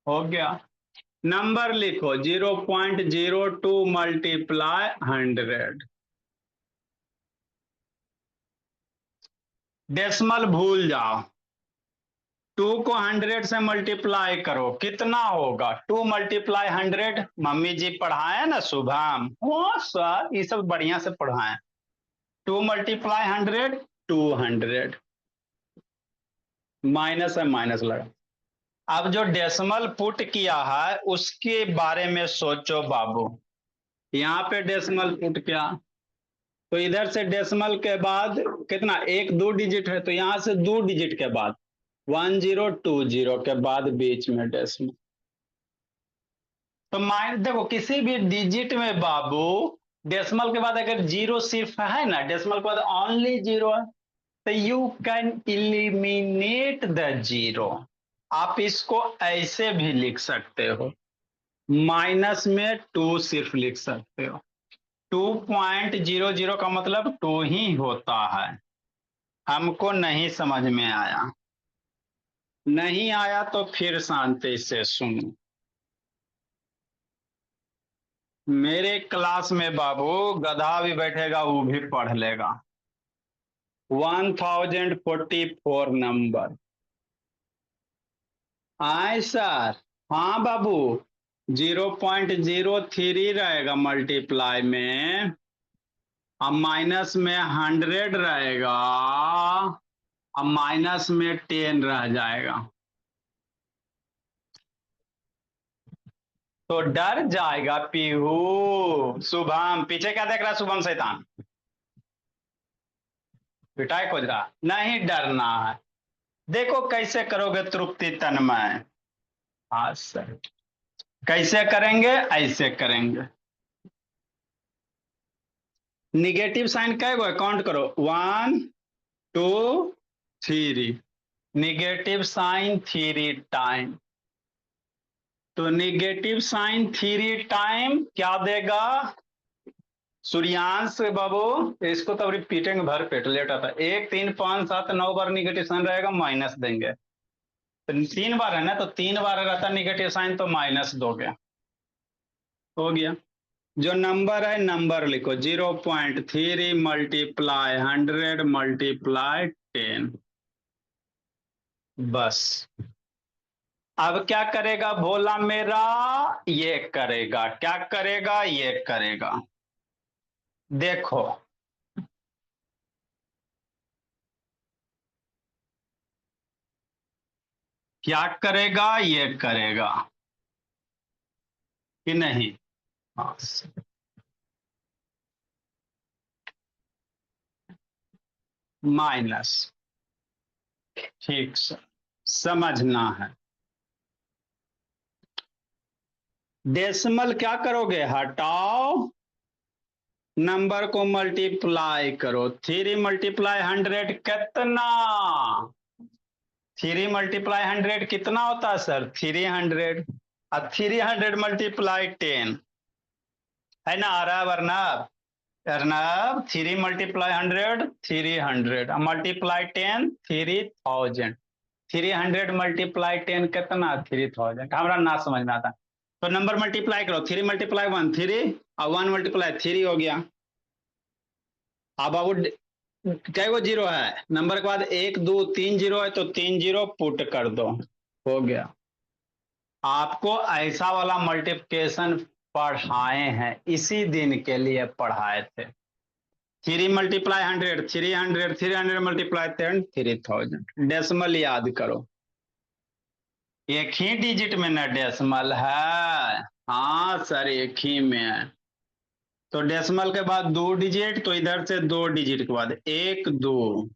हो गया। नंबर लिखो 0.02 मल्टीप्लाई 100। डेसिमल भूल जाओ, 2 को 100 से मल्टीप्लाई करो, कितना होगा? 2 मल्टीप्लाई 100। मम्मी जी पढ़ाए ना शुभम? हाँ सर, ये सब बढ़िया से पढ़ाए। 2 मल्टीप्लाई 100, 200। माइनस है, माइनस लगा। अब जो डेसिमल पुट किया है उसके बारे में सोचो बाबू। यहाँ पे डेसिमल पुट किया, तो इधर से डेसिमल के बाद कितना, एक 2 डिजिट है, तो यहां से 2 डिजिट के बाद 1020 के बाद बीच में डेसिमल। तो माइनस देखो, किसी भी डिजिट में बाबू डेसिमल के बाद अगर जीरो सिर्फ है ना, डेसिमल के बाद ओनली जीरो है, तो you can eliminate the zero. आप इसको ऐसे भी लिख सकते हो, माइनस में 2 सिर्फ लिख सकते हो। 2.00 का मतलब 2 ही होता है। हमको नहीं समझ में आया, नहीं आया तो फिर शांति से सुनो। मेरे क्लास में बाबू गधा भी बैठेगा, वो भी पढ़ लेगा। 1044 नंबर। आए सर? हाँ बाबू, 0.03 रहेगा मल्टीप्लाई में, अब माइनस में 100 रहेगा, अब माइनस में 10 रह जाएगा। तो डर जाएगा पीहू। शुभम पीछे क्या देख रहा है? शुभम शैतान पिटाई खोज रहा? नहीं डरना है। देखो कैसे करोगे तृप्ति तन्मय। हाँ सर, कैसे करेंगे? ऐसे करेंगे। निगेटिव साइन कै गो है? काउंट करो, 1 2 3। निगेटिव साइन 3 टाइम, तो निगेटिव साइन 3 टाइम क्या देगा? सूर्यांश बाबू, इसको तो रिपीटेंगे भर पेट, लेट आता है। 1 3 5 7 9 बार निगेटिव साइन रहेगा, माइनस देंगे। तो 3 बार है ना, तो 3 बार रहता निगेटिव साइन, तो माइनस दोगे। हो गया। जो नंबर है नंबर लिखो, 0.3 मल्टीप्लाई 100 मल्टीप्लाई 10। बस। अब क्या करेगा भोला मेरा? ये करेगा। क्या करेगा? ये करेगा। देखो, क्या करेगा? ये करेगा कि नहीं? हाँ, माइनस। ठीक सर, समझना है। डेसिमल क्या करोगे? हटाओ, नंबर को मल्टीप्लाई करो। 3 मल्टीप्लाई 100 कितना? 3 मल्टीप्लाई 100 कितना होता है सर? 300। अब 300 मल्टीप्लाई 10 है ना, आ रहा है Arnab? Arnab 3 multiply 100 300, multiply 10 3000। 300 multiply 10 कितना? 3000। हमारा ना समझ में आता, तो नंबर मल्टीप्लाई करो। 3 मल्टीप्लाई 1 3, और 1 मल्टीप्लाई 3 हो गया। अब बाबू क्या वो जीरो है, नंबर के बाद 1 2 3 जीरो है, तो 3 जीरो पुट कर दो, हो गया। आपको ऐसा वाला मल्टीप्लिकेशन पढ़ाए हैं, इसी दिन के लिए पढ़ाए थे। 3 मल्टीप्लाई 100 300, 300 मल्टीप्लाई 10 3000। डेसिमल याद करो, एक ही डिजिट में ना डेसिमल है। हाँ सर, एक ही में है। तो डेसिमल के बाद 2 डिजिट, तो इधर से 2 डिजिट के बाद 1 2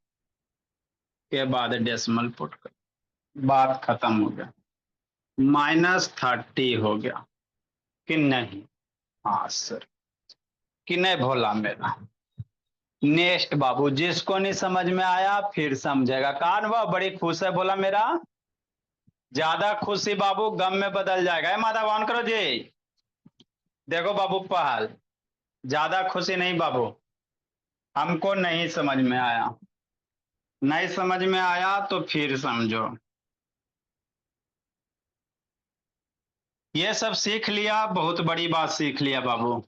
के बाद डेसिमल पुट कर, बात खत्म हो गया। -30 हो गया कि नहीं? हाँ सर, कि नहीं भोला मेरा? नेक्स्ट बाबू, जिसको नहीं समझ में आया फिर समझेगा। कान वह बड़ी खुश है बोला मेरा। ज्यादा खुशी बाबू गम में बदल जाएगा। माता ऑन करो जी। देखो बाबू पहल, ज्यादा खुशी नहीं बाबू। हमको नहीं समझ में आया, नहीं समझ में आया तो फिर समझो। ये सब सीख लिया, बहुत बड़ी बात सीख लिया बाबू।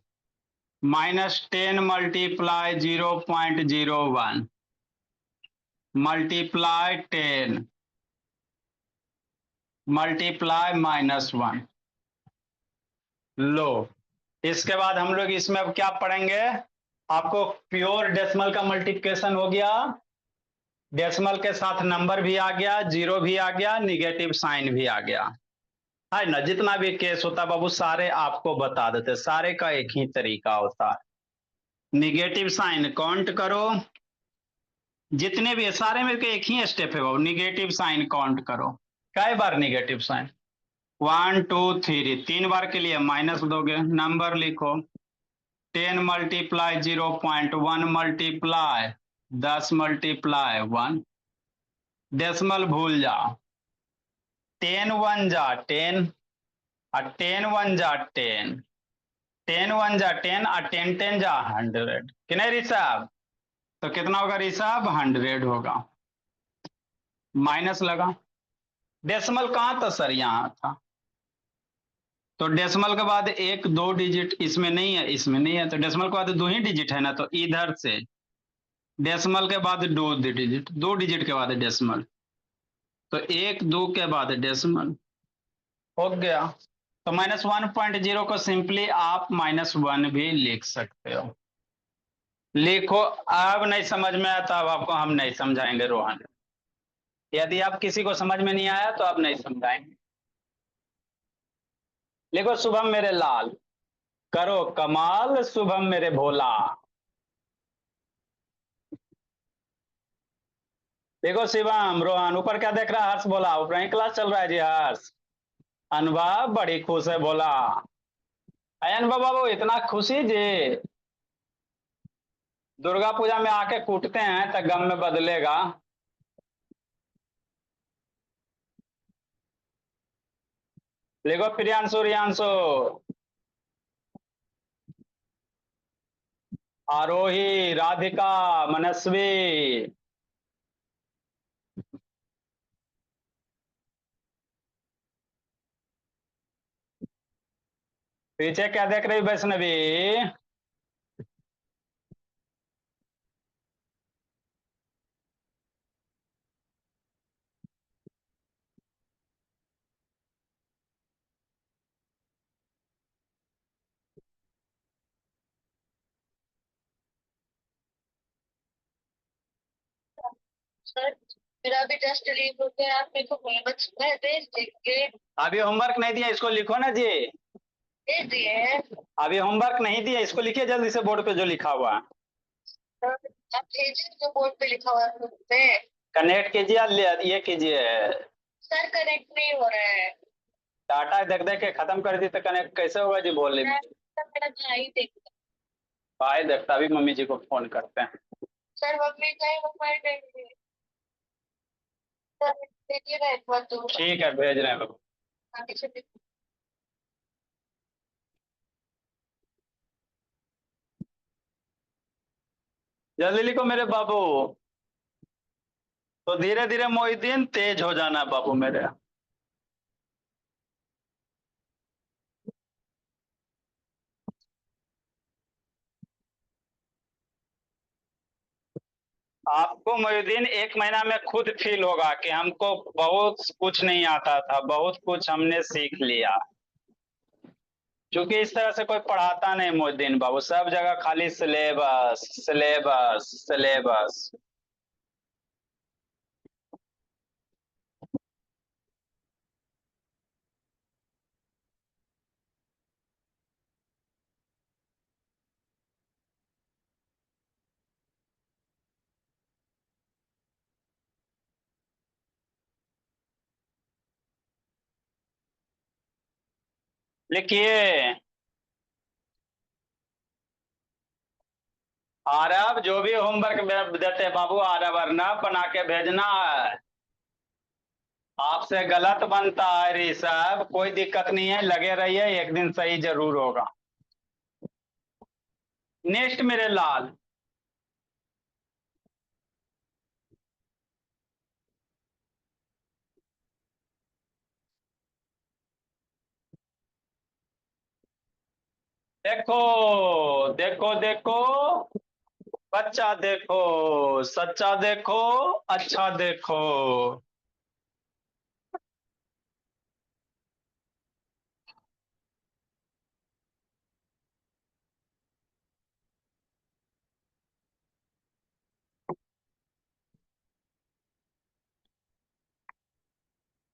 -10 मल्टीप्लाई 0.01 मल्टीप्लाई 10 मल्टीप्लाई -1। लो, इसके बाद हम लोग इसमें अब क्या पढ़ेंगे? आपको प्योर डेसिमल का मल्टीप्लिकेशन हो गया, डेसिमल के साथ नंबर भी आ गया, जीरो भी आ गया, निगेटिव साइन भी आ गया, है ना। जितना भी केस होता है बाबू सारे आपको बता देते, सारे का एक ही तरीका होता है। निगेटिव साइन काउंट करो, जितने भी है सारे में के एक ही स्टेप है बाबू, निगेटिव साइन काउंट करो। कई बार निगेटिव साइन? 1 2 3, 3 बार के लिए माइनस दोगे, नंबर लिखो 10 मल्टीप्लाई 0.1 मल्टीप्लाई 10 मल्टीप्लाई 1, डेसिमल भूल जाओ, 10 1 जा 10 और 10 1 जा 10, 10 1 जा 10 और 10 10 जा 100, कि नहीं ऋषभ? तो कितना होगा ऋषभ? 100 होगा। माइनस लगा, डेसिमल कहाँ था सर? यहाँ था। तो डेसिमल के बाद एक दो डिजिट इसमें नहीं है, इसमें नहीं है, तो डेसिमल के बाद दो ही डिजिट है ना, तो इधर से डेसिमल के बाद दो डिजिट, दो डिजिट के बाद डेसिमल, तो एक दो के बाद डेसिमल हो गया। तो -1.0 को सिंपली आप -1 भी लिख सकते हो। लिखो। अब नहीं समझ में आता, अब आपको हम नहीं समझाएंगे रोहन। यदि आप किसी को समझ में नहीं आया तो आप नहीं समझाएंगे। लिखो शुभम मेरे लाल, करो कमाल शुभम मेरे भोला। देखो शिवम, रोहन ऊपर क्या देख रहा है? हर्ष बोला ऊपर ही क्लास चल रहा है जी हर्ष। अनुभव बड़ी खुश है बोला। अयन बाबू इतना खुशी जी, दुर्गा पूजा में आके कूटते हैं तो गम में बदलेगा। देखो प्रियांशु रियांशु, आरोही, राधिका, मनस्वी, पीछे क्या देख रही वैष्णवी? सर मेरा भी टेस्ट लीव हो गया, आप मेरे को भेज देंगे। अभी होमवर्क नहीं दिया, इसको लिखो ना जी। दे दिए। अभी होमवर्क नहीं दिया, इसको लिखिए जल्दी से बोर्ड पे जो लिखा हुआ है। सर, आप भेजिए जो बोर्ड पे लिखा हुआ है। कनेक्ट कीजिए, ये कीजिए। सर कनेक्ट नहीं हो रहा है। डाटा देख देख के खत्म कर दी तो कनेक्ट कैसे होगा जी? बोलने में मेरा भाई देखता, भाई देखता भी मम्मी जी को फोन करते हैं। सर मम्मी का ही मोबाइल देंगे। सर देखिए ना एक बार तो। ठीक है भेज रहे हैं बाबू। आगे से जल्दी लिखो मेरे बाबू। तो धीरे धीरे मोहिद्दीन तेज हो जाना बाबू मेरे। आपको मोहिद्दीन 1 महीना में खुद फील होगा कि हमको बहुत कुछ नहीं आता था, बहुत कुछ हमने सीख लिया। क्योंकि इस तरह से कोई पढ़ाता नहीं मोहिद्दीन बाबू, सब जगह खाली सिलेबस सिलेबस सिलेबस। लिखिए आरव, जो भी होमवर्क देते बाबू आरव अर्नब बना के भेजना है। आपसे गलत बनता है ऋषभ, कोई दिक्कत नहीं है, लगे रहिए, एक दिन सही जरूर होगा। नेक्स्ट मेरे लाल, देखो देखो देखो, बच्चा देखो, सच्चा देखो, अच्छा देखो।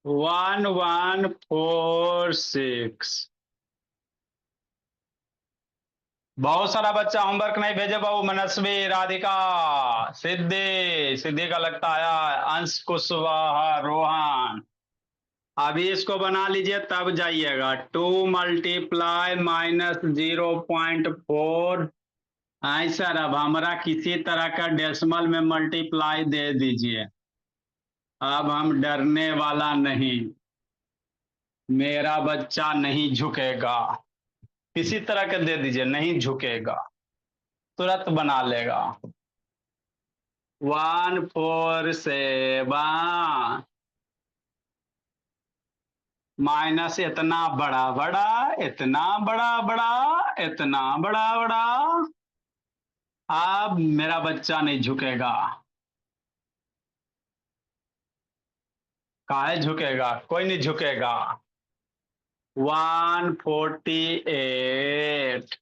1146। बहुत सारा बच्चा होमवर्क नहीं भेजे बाबू। मनस्वी, राधिका, सिद्धि, सिद्धि का लगता आया, अंश, कुशवाहा, रोहन। अभी इसको बना लीजिए तब जाइएगा। 2 मल्टीप्लाई -0.4। आई सर, अब हमारा किसी तरह का डेसिमल में मल्टीप्लाई दे दीजिए। अब हम डरने वाला नहीं, मेरा बच्चा नहीं झुकेगा। किसी तरह के दे दीजिए, नहीं झुकेगा, तुरंत बना लेगा। 147 माइनस इतना बड़ा बड़ा, इतना बड़ा बड़ा, इतना बड़ा बड़ा। अब मेरा बच्चा नहीं झुकेगा। काहे झुकेगा? कोई नहीं झुकेगा। 148।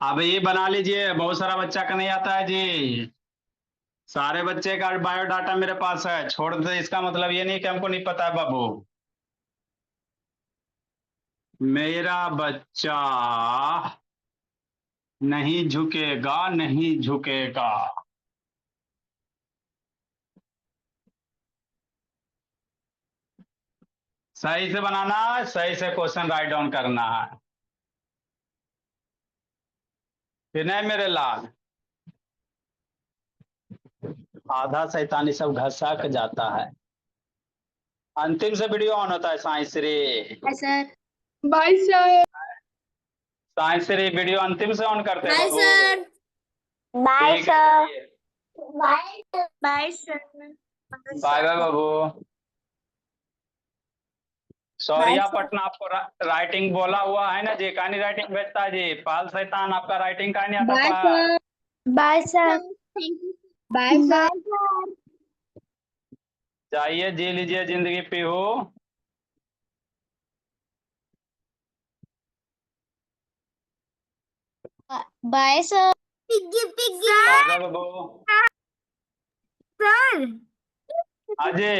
अब ये बना लीजिए। बहुत सारा बच्चा का नहीं आता है जी। सारे बच्चे का बायोडाटा मेरे पास है। छोड़ दे इसका मतलब ये नहीं कि हमको नहीं पता है बाबू। मेरा बच्चा नहीं झुकेगा, नहीं झुकेगा। सही से बनाना है, सही से क्वेश्चन राइट डाउन करना है। विनय मेरे लाल, आधा शैतानी सब घसा के जाता है। अंतिम से वीडियो ऑन होता है साइंस रे। सर। Bye sir. साइंस रे वीडियो अंतिम से ऑन करते हैं बाय बाबू। सर। बाय ठीक है, सर। चलिए। Bye sir. बाय बाय बाबू। सौरिया पटना आपको राइटिंग बोला हुआ है ना जी? कहानी राइटिंग भेजता है जी। पाल शैतान, आपका राइटिंग कहानी आता बाय है? Sir. Bye sir. Bye sir. जाइए, जी लीजिए जिंदगी Pihu. Bye sir. Bye bye बाबू। सर। अजय।